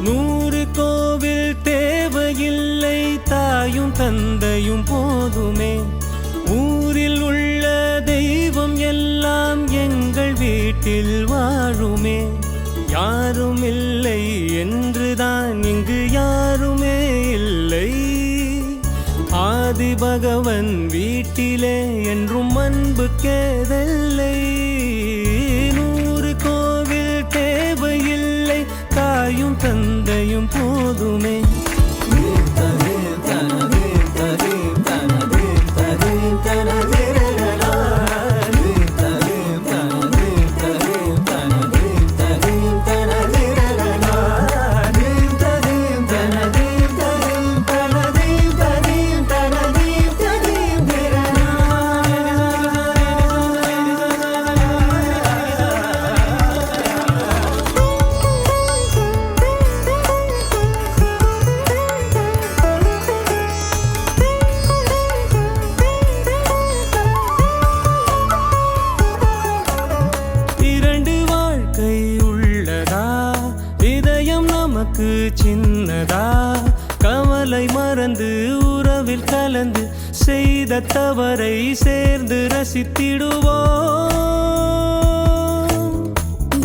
100 கோவில் தேவையில்லை, தாயும் தந்தையும் போதுமே. ஊரில் உள்ள தெய்வம் எல்லாம் எங்கள் வீட்டில் வாழுமே. யாரும் இல்லை என்றுதான் இங்கு யாருமே இல்லை. ஆதி பகவன் வீட்டிலே என்றும் அன்பு கேதல்லை. 100 கோவில் தேவையில்லை, தாயும் தந்தையும் போதுமே. சின்னதா கவலை மறந்து உறவில் கலந்து செய்த தவறை சேர்ந்து ரசித்திடுவோம்.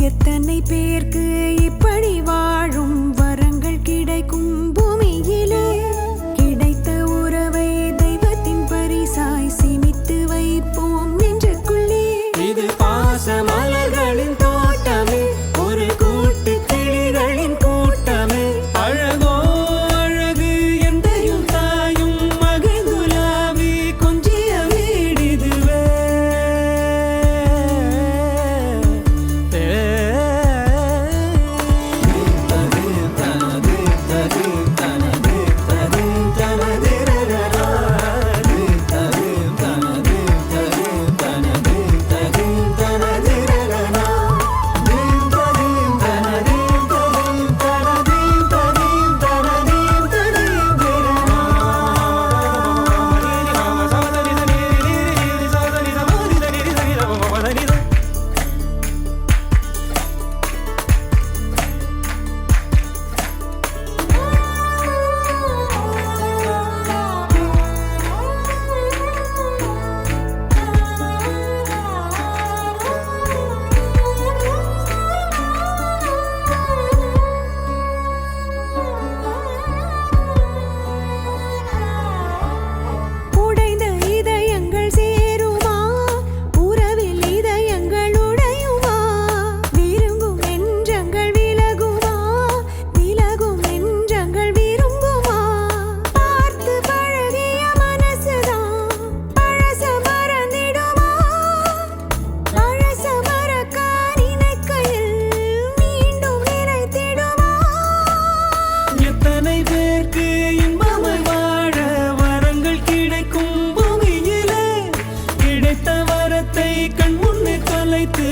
எத்தனை பேருக்கு இப்படி வாழும் வரங்கள் கிடைக்கும் பூமியிலே. கிடைத்த உறவை தெய்வத்தின் பரிசாய் சேமித்து வைப்போம் நெஞ்சுக்குள்ளே. இது பாச மலர்களின் தோட்டமே, ஒரு கூட்டு கிளிகளின் கூட்டமே. அழகோ அழகு எந்தையும் தாயும் மகிழ்ந்துலாவி கொஞ்சிய வீடிதுவே. கண் முன்னே தொலைத்து